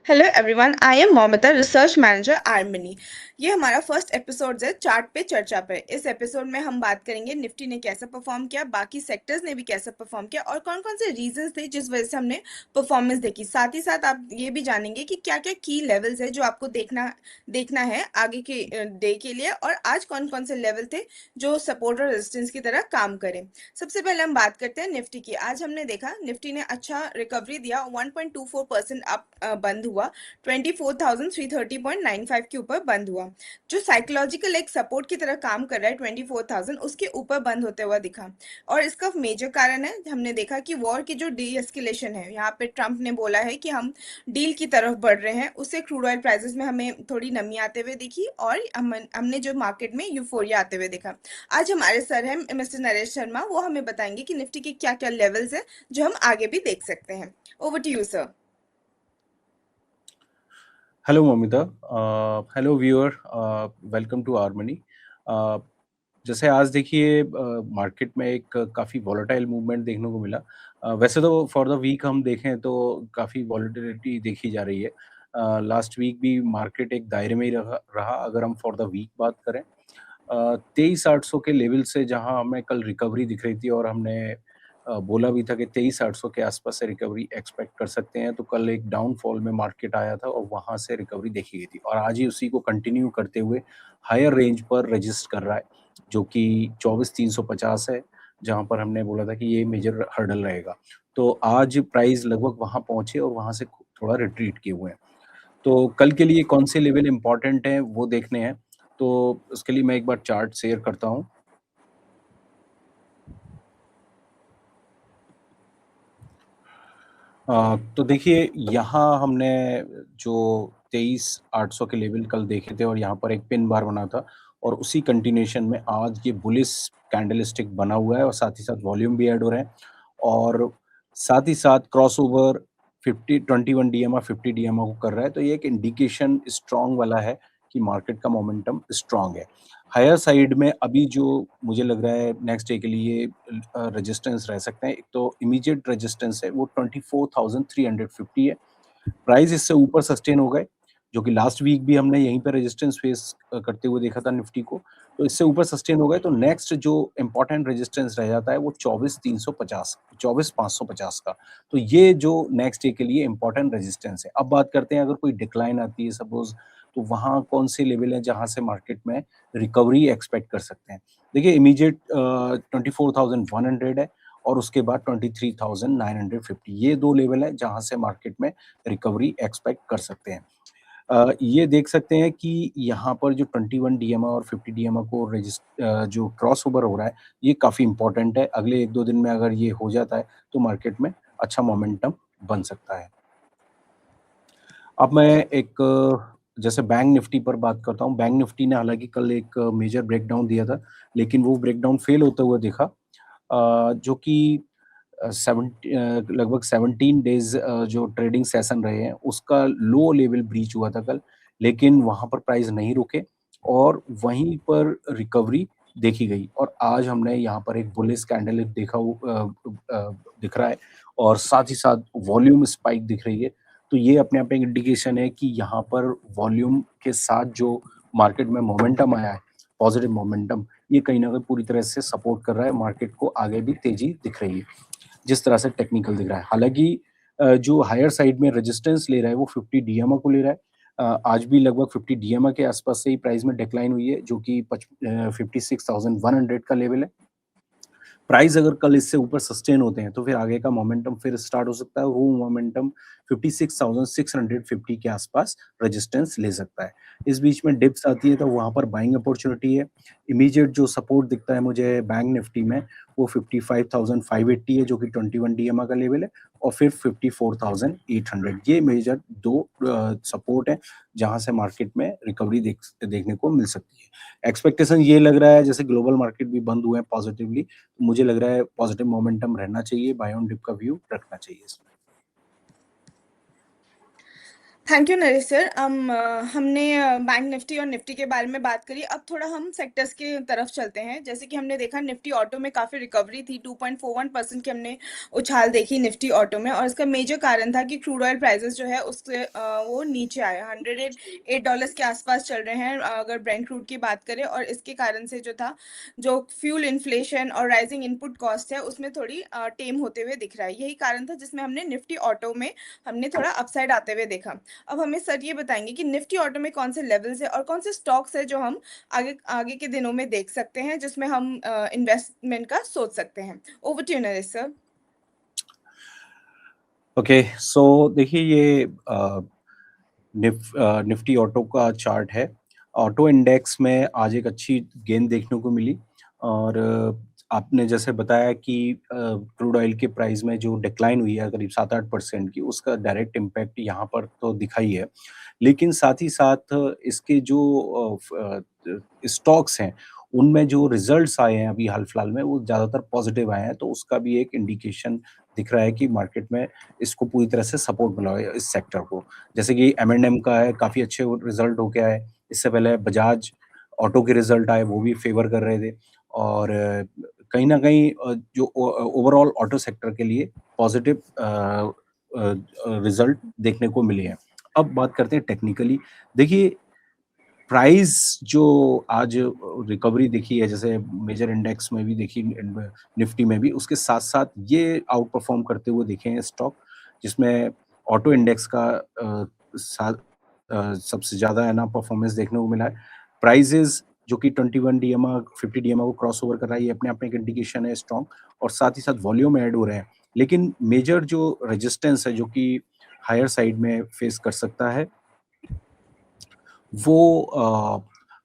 Hello everyone, I am Moumita, research manager harmony. ये हमारा first episode है चार्ट पे चर्चा पे। इस एपिसोड में हम बात करेंगे निफ्टी ने कैसा परफॉर्म किया, बाकी सेक्टर्स ने भी कैसा परफॉर्म किया और कौन कौन से रीजंस थे जिस वजह से हमने परफॉर्मेंस देखी। साथ ही साथ आप ये भी जानेंगे कि क्या क्या की लेवल्स है जो आपको देखना देखना है आगे के डे के लिए, और आज कौन कौन से लेवल थे जो सपोर्ट और रेजिस्टेंस की तरह काम करें। सबसे पहले हम बात करते हैं निफ्टी की। आज हमने देखा निफ्टी ने अच्छा रिकवरी दिया, 1.24% अप बंद हुआ, 24,330.95 के ऊपर बंद हुआ। जो साइकोलॉजिकल एक सपोर्ट की तरह काम कर रहा है 24,000, उसके ऊपर बंद होते हुआ दिखा। और इसका मेजर कारण है, हमने देखा कि वॉर की जो डी एस्केलेशन है, यहाँ पे ट्रंप ने बोला है कि हम डील की तरफ बढ़ रहे हैं, उससे क्रूड ऑयल प्राइसेस में हमें थोड़ी नमी आते हुए दिखी और हमने जो मार्केट में यूफोरिया आते हुए देखा। आज हमारे सर हैं मिस्टर नरेश शर्मा, वो हमें बताएंगे कि निफ्टी के क्या क्या लेवल्स हैं जो हम आगे भी देख सकते हैं। Over to you sir. Hello Momita. Hello viewer, welcome to our money. जैसे आज देखिए मार्केट में एक काफ़ी वॉलेटाइल मूवमेंट देखने को मिला। वैसे तो फॉर द वीक हम देखें तो काफ़ी वॉलेटिलिटी देखी जा रही है। लास्ट वीक भी मार्केट एक दायरे में ही रहा अगर हम फॉर द वीक बात करें। 23,800 के लेवल से जहां हमें कल रिकवरी दिख रही थी और हमने बोला भी था कि 23,800 के आसपास से रिकवरी एक्सपेक्ट कर सकते हैं, तो कल एक डाउनफॉल में मार्केट आया था और वहां से रिकवरी देखी गई थी और आज ही उसी को कंटिन्यू करते हुए हायर रेंज पर रजिस्ट कर रहा है, जो कि 24,350 है, जहां पर हमने बोला था कि ये मेजर हर्डल रहेगा। तो आज प्राइस लगभग वहां पहुंचे और वहां से थोड़ा रिट्रीट किए हुए हैं। तो कल के लिए कौन से लेवल इंपॉर्टेंट हैं वो देखने हैं। तो उसके लिए मैं एक बार चार्ट शेयर करता हूं। तो देखिए यहाँ हमने जो 23,800 के लेवल कल देखे थे और यहाँ पर एक पिन बार बना था और उसी कंटिन्यूएशन में आज ये बुलिश कैंडलस्टिक बना हुआ है और साथ ही साथ वॉल्यूम भी ऐड हो रहे हैं और साथ ही साथ क्रॉसओवर 50 21 डीएमआ 50 डीएमआ को कर रहा है। तो ये एक इंडिकेशन स्ट्रांग वाला है कि मार्केट का मोमेंटम स्ट्रांग है। हायर साइड में अभी जो मुझे लग रहा है नेक्स्ट डे के लिए रेजिस्टेंस रह सकते हैं, एक तो इमीडिएट रेजिस्टेंस है वो 24,350 है। प्राइस इससे ऊपर सस्टेन हो गए, जो कि लास्ट वीक भी हमने यहीं पे रेजिस्टेंस फेस करते हुए देखा था निफ्टी को। तो इससे ऊपर सस्टेन हो गए तो नेक्स्ट जो इंपॉर्टेंट रेजिस्टेंस रह जाता है वो 24,350 24,550 का। तो ये जो नेक्स्ट डे के लिए इंपॉर्टेंट रेजिस्टेंस है। अब बात करते हैं अगर कोई डिक्लाइन आती है सपोज, तो वहां कौन से लेवल है जहां से मार्केट में रिकवरी एक्सपेक्ट कर सकते हैं। देखिए इमीडिएट 24,100 है और उसके बाद 23,950, ये दो लेवल है जहां से मार्केट में रिकवरी एक्सपेक्ट कर सकते हैं। ये देख सकते हैं कि यहाँ पर जो 21 डीएमआ और 50 डीएमआ को जो क्रॉस ओवर हो रहा है, ये काफ़ी इंपॉर्टेंट है। अगले 1-2 दिन में अगर ये हो जाता है तो मार्केट में अच्छा मोमेंटम बन सकता है। अब मैं एक जैसे बैंक निफ्टी पर बात करता हूँ। बैंक निफ्टी ने हालांकि कल एक मेजर ब्रेकडाउन दिया था, लेकिन वो ब्रेकडाउन फेल होते हुए दिखा, जो कि लगभग 17 डेज जो ट्रेडिंग सेशन रहे हैं उसका लो लेवल ब्रीच हुआ था कल, लेकिन वहां पर प्राइस नहीं रुके और वहीं पर रिकवरी देखी गई और आज हमने यहाँ पर एक बुलिश कैंडल दिख रहा है और साथ ही साथ वॉल्यूम स्पाइक दिख रही है। तो ये अपने आप एक इंडिकेशन है कि यहाँ पर वॉल्यूम के साथ जो मार्केट में मोमेंटम आया है, पॉजिटिव मोमेंटम, ये कहीं ना कहीं पूरी तरह से सपोर्ट कर रहा है मार्केट को, आगे भी तेजी दिख रही है जिस तरह से टेक्निकल दिख रहा है। हालांकि जो हायर साइड में रेजिस्टेंस ले रहा है वो 50 डीएमआ को ले रहा है। आज भी लगभग 50 डीएमआ के आसपास से ही प्राइस में डिक्लाइन हुई है, जो कि 56,100 का लेवल है। प्राइस अगर कल इससे ऊपर सस्टेन होते हैं तो फिर आगे का मोमेंटम फिर स्टार्ट हो सकता है। वो मोमेंटम 56,650 के आसपास रेजिस्टेंस ले सकता है। इस बीच में डिप्स आती है तो वहां पर बाइंग अपॉर्चुनिटी है। इमीडिएट जो सपोर्ट दिखता है मुझे बैंक निफ्टी में वो 55,580 है, जो कि 21 डीएमआ का लेवल है, और फिर 54,800, ये मेजर दो सपोर्ट है जहां से मार्केट में रिकवरी देखने को मिल सकती है। एक्सपेक्टेशन ये लग रहा है जैसे ग्लोबल मार्केट भी बंद हुए हैं पॉजिटिवली, मुझे लग रहा है पॉजिटिव मोमेंटम रहना चाहिए, बाय ऑन डिप का व्यू रखना चाहिए इसमें। Thank you Naresh sir. हमने बैंक निफ्टी और निफ्टी के बारे में बात करी। अब थोड़ा हम सेक्टर्स की तरफ चलते हैं। जैसे कि हमने देखा निफ्टी ऑटो में काफ़ी रिकवरी थी, 2.41% की हमने उछाल देखी निफ्टी ऑटो में, और इसका मेजर कारण था कि क्रूड ऑयल प्राइसेस जो है उससे वो नीचे आए, $108 के आसपास चल रहे हैं अगर ब्रेंट क्रूड की बात करें। और इसके कारण से जो था, जो फ्यूल इन्फ्लेशन और राइजिंग इनपुट कॉस्ट है उसमें थोड़ी टेम होते हुए दिख रहा है। यही कारण था जिसमें हमने निफ्टी ऑटो में हमने थोड़ा अपसाइड आते हुए देखा। अब हमें सर ये बताएंगे कि निफ्टी ऑटो में कौन से लेवल्स है और कौन से स्टॉक्स है जो हम आगे आगे के दिनों में देख सकते हैं, जिसमें हम इन्वेस्टमेंट का सोच सकते हैं। Over to you Naresh sir. Okay, so देखिए ये निफ्टी ऑटो का चार्ट है। ऑटो इंडेक्स में आज एक अच्छी गेंद देखने को मिली, और आपने जैसे बताया कि क्रूड ऑयल के प्राइस में जो डिक्लाइन हुई है करीब 7-8% की, उसका डायरेक्ट इम्पैक्ट यहाँ पर तो दिखा ही है। लेकिन साथ ही साथ इसके जो स्टॉक्स हैं, उनमें जो रिजल्ट्स आए हैं अभी हाल-फिलहाल में, वो ज़्यादातर पॉजिटिव आए हैं, तो उसका भी एक इंडिकेशन दिख रहा है कि मार्केट में इसको पूरी तरह से सपोर्ट मिला है इस सेक्टर को। जैसे कि M&M का है, काफ़ी अच्छे वो रिज़ल्ट होके आए। इससे पहले बजाज ऑटो के रिज़ल्ट आए, वो भी फ़ेवर कर रहे थे, और कहीं न कहीं जो ओवरऑल ऑटो सेक्टर के लिए पॉज़िटिव रिज़ल्ट देखने को मिले हैं। अब बात करते हैं टेक्निकली। देखिए, प्राइस जो आज रिकवरी दिखी है, जैसे मेजर इंडेक्स में भी देखी, निफ्टी में भी, उसके साथ-साथ ये आउट परफ़ॉर्म करते हुए दिखे हैं स्टॉक, जिसमें ऑटो इंडेक्स का सबसे ज़्यादा है ना परफ़ॉर्मेंस देखने को मिला है। प्राइसेज़ जो कि 21 डीएमआ, 50 डीएमआ को क्रॉस ओवर कर रहा है, ये अपने आप में एक इंडिकेशन है स्ट्रॉन्ग, और साथ ही साथ वॉल्यूम ऐड हो रहे हैं। लेकिन मेजर जो रेजिस्टेंस है, जो कि हायर साइड में फेस कर सकता है, वो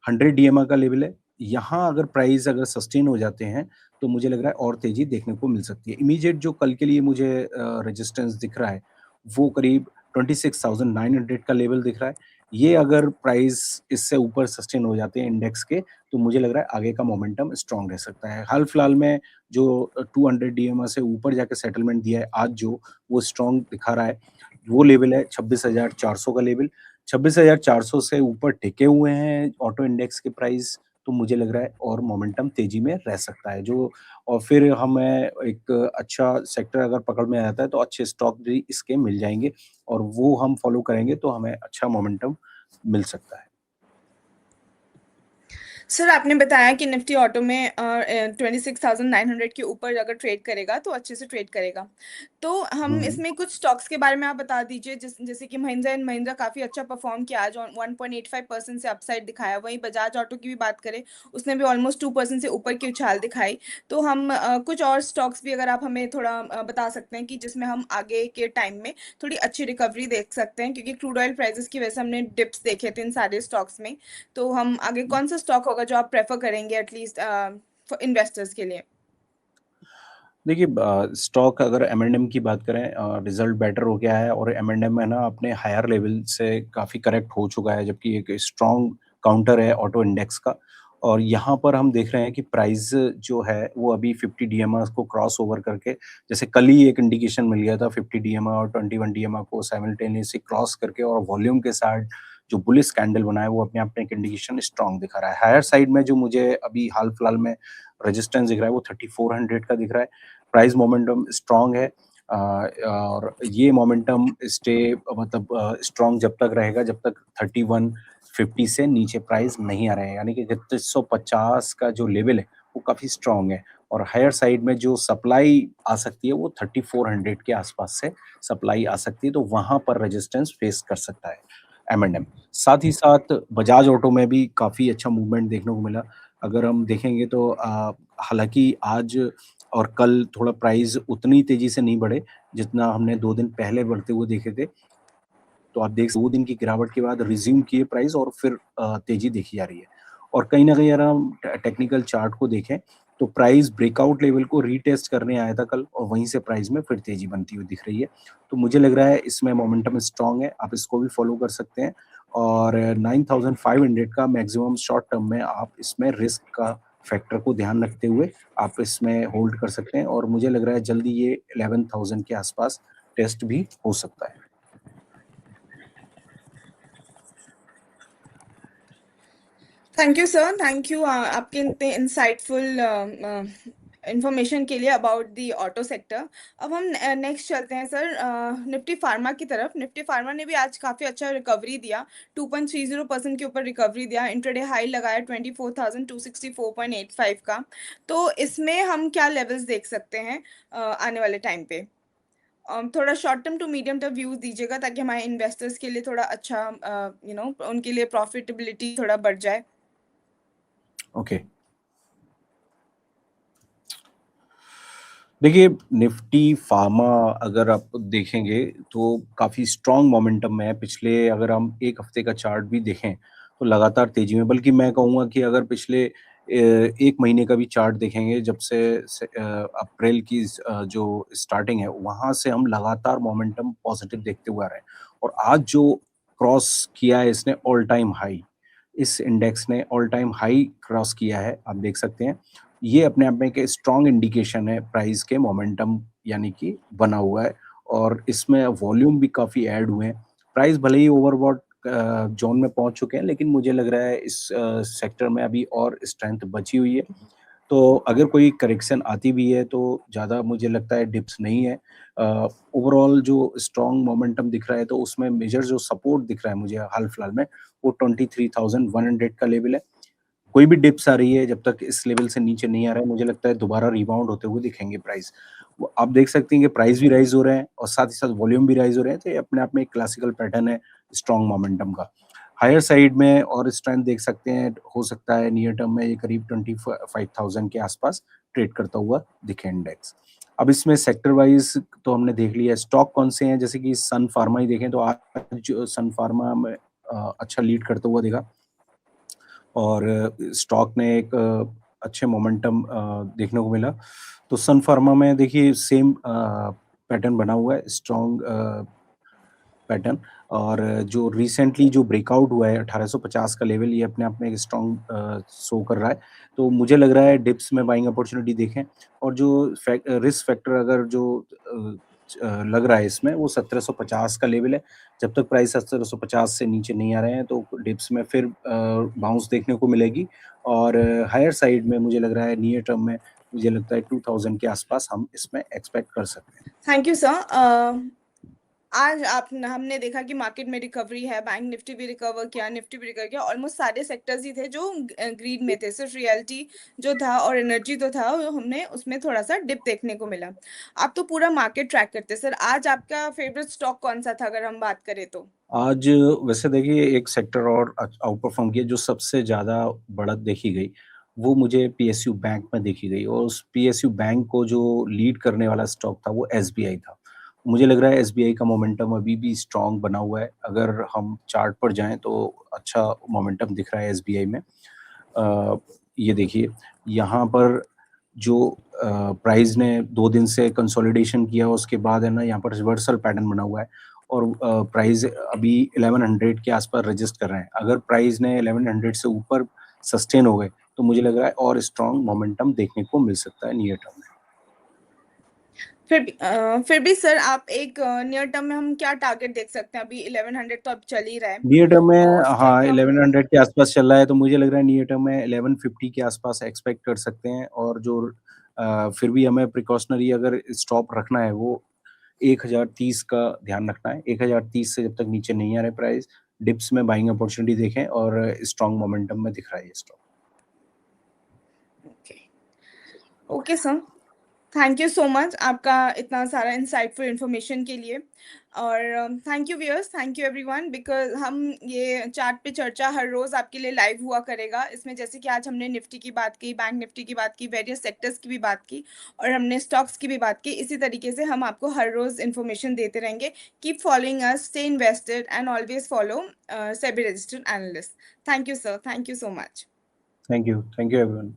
100 डीएमआ का लेवल है। यहाँ अगर प्राइस अगर सस्टेन हो जाते हैं, तो मुझे लग रहा है और तेज़ी देखने को मिल सकती है। इमीडिएट जो कल के लिए मुझे रेजिस्टेंस दिख रहा है, वो करीब 26,900 का लेवल दिख रहा है। ये अगर प्राइस इससे ऊपर सस्टेन हो जाते हैं इंडेक्स के, तो मुझे लग रहा है आगे का मोमेंटम स्ट्रॉन्ग रह सकता है। हाल-फिलहाल में जो 200 डीएमआ से ऊपर जाके सेटलमेंट दिया है आज जो, वो स्ट्रॉन्ग दिखा रहा है। वो लेवल है 26,400 का लेवल। 26,400 से ऊपर टिके हुए हैं ऑटो इंडेक्स के प्राइस, तो मुझे लग रहा है और मोमेंटम तेज़ी में रह सकता है, जो और फिर हमें एक अच्छा सेक्टर अगर पकड़ में आ जाता है, तो अच्छे स्टॉक भी इसके मिल जाएँगे, और वो हम फॉलो करेंगे तो हमें अच्छा मोमेंटम मिल सकता है। सर आपने बताया कि निफ्टी ऑटो में 26,900 के ऊपर अगर ट्रेड करेगा तो अच्छे से ट्रेड करेगा। तो हम हुँ। इसमें कुछ स्टॉक्स के बारे में आप बता दीजिए, जैसे कि महिंद्रा एंड महिंद्रा काफ़ी अच्छा परफॉर्म किया आज, 1.85% से अपसाइड दिखाया। वहीं बजाज ऑटो की भी बात करें, उसने भी ऑलमोस्ट 2% से ऊपर की उछाल दिखाई। तो हम कुछ और स्टॉक्स भी अगर आप हमें थोड़ा बता सकते हैं कि जिसमें हम आगे के टाइम में थोड़ी अच्छी रिकवरी देख सकते हैं, क्योंकि क्रूड ऑयल प्राइसेस की वजह से हमने डिप्स देखे थे इन सारे स्टॉक्स में। तो हम आगे कौन सा स्टॉक होगा जो आप प्रेफर करेंगे एटलीस्ट इन्वेस्टर्स के लिए? देखिए, स्टॉक अगर M&M की बात करें, रिज़ल्ट बेटर हो गया है, और M&M है ना अपने हायर लेवल से काफ़ी करेक्ट हो चुका है, जबकि एक स्ट्रॉन्ग काउंटर है ऑटो इंडेक्स का। और यहाँ पर हम देख रहे हैं कि प्राइस जो है वो अभी 50 डीएमआ को क्रॉस ओवर करके, जैसे कल ही एक इंडिकेशन मिल गया था 50 डीएमआ और 21 डीएमआ को साइमल्टेनियसली क्रॉस करके, और वॉल्यूम के साथ जो बुलिश कैंडल बना है, वो अपने आप में एक इंडिकेशन स्ट्रॉन्ग दिखा रहा है। हायर साइड में जो मुझे अभी हाल-फिलहाल में रेजिस्टेंस दिख रहा है, वो 3400 का दिख रहा है। प्राइस मोमेंटम स्ट्रॉन्ग है, और ये मोमेंटम स्टे मतलब स्ट्रॉन्ग जब तक रहेगा जब तक 3150 से नीचे प्राइस नहीं आ रहे हैं, यानी कि 3150 का जो लेवल है वो काफ़ी स्ट्रॉन्ग है, और हायर साइड में जो सप्लाई आ सकती है वो 3400 के आसपास से सप्लाई आ सकती है, तो वहाँ पर रेजिस्टेंस फेस कर सकता है M&M। साथ ही साथ बजाज ऑटो में भी काफ़ी अच्छा मूवमेंट देखने को मिला। अगर हम देखेंगे तो हालाँकि आज और कल थोड़ा प्राइस उतनी तेज़ी से नहीं बढ़े, जितना हमने 2 दिन पहले बढ़ते हुए देखे थे। तो आप 2 दिन की गिरावट के बाद रिज़्यूम किए प्राइस, और फिर तेज़ी देखी जा रही है। और कहीं न कहीं अगर हम टेक्निकल चार्ट को देखें, तो प्राइस ब्रेकआउट लेवल को रीटेस्ट करने आया था कल, और वहीं से प्राइस में फिर तेज़ी बनती हुई दिख रही है। तो मुझे लग रहा है इसमें मोमेंटम स्ट्रॉन्ग है, आप इसको भी फ़ॉलो कर सकते हैं, और 9500 का मैक्सिमम शॉर्ट टर्म में आप इसमें रिस्क का फैक्टर को ध्यान रखते हुए आप इसमें होल्ड कर सकते हैं, और मुझे लग रहा है जल्दी ये 11,000 के आसपास टेस्ट भी हो सकता है। Thank you sir, thank you आपके इतने इंसाइटफुल इंफॉर्मेशन के लिए अबाउट दी ऑटो सेक्टर। अब हम नेक्स्ट चलते हैं सर, निफ्टी फार्मा की तरफ। निफ्टी फार्मा ने भी आज काफ़ी अच्छा रिकवरी दिया, 2.30% के ऊपर रिकवरी दिया, इंट्राडे हाई लगाया 24,264.85 का। तो इसमें हम क्या लेवल्स देख सकते हैं आने वाले टाइम पे? थोड़ा short term to medium term views दीजिएगा ताकि हमारे इन्वेस्टर्स के लिए थोड़ा अच्छा उनके लिए प्रॉफिटेबिलिटी थोड़ा बढ़ जाए। ओके, देखिए निफ्टी फार्मा अगर आप देखेंगे तो काफ़ी स्ट्रॉन्ग मोमेंटम में है। पिछले अगर हम 1 हफ्ते का चार्ट भी देखें तो लगातार तेज़ी में, बल्कि मैं कहूँगा कि अगर पिछले 1 महीने का भी चार्ट देखेंगे जब से अप्रैल की जो स्टार्टिंग है वहाँ से हम लगातार मोमेंटम पॉजिटिव देखते हुए आ रहे हैं। और आज जो क्रॉस किया है इसने ऑल टाइम हाई, इस इंडेक्स ने ऑल टाइम हाई क्रॉस किया है, आप देख सकते हैं। ये अपने आप में एक स्ट्रॉन्ग इंडिकेशन है प्राइस के मोमेंटम यानी कि बना हुआ है और इसमें वॉल्यूम भी काफ़ी ऐड हुए हैं। प्राइस भले ही ओवरबॉट ज़ोन में पहुँच चुके हैं, लेकिन मुझे लग रहा है इस सेक्टर में अभी और स्ट्रेंथ बची हुई है। तो अगर कोई करेक्शन आती भी है तो ज़्यादा मुझे लगता है डिप्स नहीं है। ओवरऑल जो स्ट्रॉन्ग मोमेंटम दिख रहा है तो उसमें मेजर जो सपोर्ट दिख रहा है मुझे हाल-फिलहाल में वो 23,100 का लेवल है। कोई भी डिप्स आ रही है, जब तक इस लेवल से नीचे नहीं आ रहा है, मुझे लगता है दोबारा रिबाउंड होते हुए दिखेंगे प्राइस। वो आप देख सकते हैं कि प्राइस भी राइज़ हो रहे हैं और साथ ही साथ वॉल्यूम भी राइज़ हो रहे हैं, तो ये अपने आप में एक क्लासिकल पैटर्न है स्ट्रॉन्ग मोमेंटम का। हायर साइड में और स्ट्रेंथ देख सकते हैं, हो सकता है नियर टर्म में ये करीब 25,000 के आसपास ट्रेड करता हुआ दिखे इंडेक्स। अब इसमें सेक्टर वाइज़ तो हमने देख लिया, स्टॉक कौन से हैं, जैसे कि सन फार्मा ही देखें तो आज सन फार्मा में अच्छा लीड करता हुआ दिखा। और स्टॉक ने एक अच्छे मोमेंटम देखने को मिला। तो सन फार्मा में देखिए सेम पैटर्न बना हुआ है, स्ट्रॉन्ग पैटर्न। और जो रिसेंटली जो ब्रेकआउट हुआ है 1850 का लेवल, ये अपने आप में एक स्ट्रॉन्ग शो कर रहा है। तो मुझे लग रहा है डिप्स में बाइंग अपॉर्चुनिटी देखें और जो रिस्क फैक्टर अगर जो लग रहा है इसमें वो 1750 का लेवल है। जब तक प्राइस 1750 से नीचे नहीं आ रहे हैं तो डिप्स में फिर बाउंस देखने को मिलेगी। और हायर साइड में मुझे लग रहा है नियर टर्म में मुझे लगता है 2000 के आसपास हम इसमें एक्सपेक्ट कर सकते हैं। Thank you sir. आज आप हमने देखा कि मार्केट में रिकवरी है, बैंक निफ्टी भी रिकवर किया, निफ्टी भी रिकवर किया, ऑलमोस्ट सारे सेक्टर्स ही थे जो ग्रीन में थे, सिर्फ रियलिटी जो था और एनर्जी तो था वो हमने उसमें थोड़ा सा डिप देखने को मिला। आप तो पूरा मार्केट ट्रैक करते सर, आज आपका फेवरेट स्टॉक कौन सा था अगर हम बात करें तो? आज वैसे देखिए एक सेक्टर और आउट परफॉर्म किया जो सबसे ज़्यादा बढ़त देखी गई, वो मुझे पीएसयू बैंक में देखी गई और उस पीएसयू बैंक को जो लीड करने वाला स्टॉक था वो एसबीआई था। मुझे लग रहा है एसबीआई का मोमेंटम अभी भी स्ट्रॉन्ग बना हुआ है। अगर हम चार्ट पर जाएँ तो अच्छा मोमेंटम दिख रहा है एसबीआई में। ये देखिए यहाँ पर जो प्राइस ने 2 दिन से कंसोलिडेशन किया उसके बाद है ना यहाँ पर रिवर्सल पैटर्न बना हुआ है और प्राइस अभी 1100 के आसपास रजिस्ट कर रहे हैं। अगर प्राइस ने 1100 से ऊपर सस्टेन हो गए तो मुझे लग रहा है और स्ट्रॉन्ग मोमेंटम देखने को मिल सकता है नियर टर्म में। फिर भी सर आप एक नियर टर्म में हम क्या टारगेट देख सकते हैं? अभी 1100 तो अब चल ही रहा है नियर टर्म में और फिर हाँ, क्या होगा? 1100 के आसपास चल रहा है तो मुझे लग रहा है नियर टर्म में 1150 के आसपास एक्सपेक्ट कर सकते हैं और जो फिर भी हमें प्रिकॉशनरी अगर स्टॉप रखना है वो 1030 का ध्यान रखना है। 1030 से जब तक नीचे नहीं आ रहे प्राइस, डिप्स में बाइंग अपॉर्चुनिटी देखें और स्ट्रॉन्ग मोमेंटम में दिख रहा है ये stock. Okay, okay sir, thank you so much आपका इतना सारा इंसाइटफुल इन्फॉर्मेशन के लिए। और thank you viewers, thank you everyone, because हम ये चार्ट पे चर्चा हर रोज़ आपके लिए लाइव हुआ करेगा। इसमें जैसे कि आज हमने निफ्टी की बात की, बैंक निफ्टी की बात की, वेरियस सेक्टर्स की भी बात की और हमने स्टॉक्स की भी बात की। इसी तरीके से हम आपको हर रोज़ इन्फॉर्मेशन देते रहेंगे। Keep following us, stay invested and always follow SEBI registered analyst. Thank you sir, thank you so much. Thank you everyone.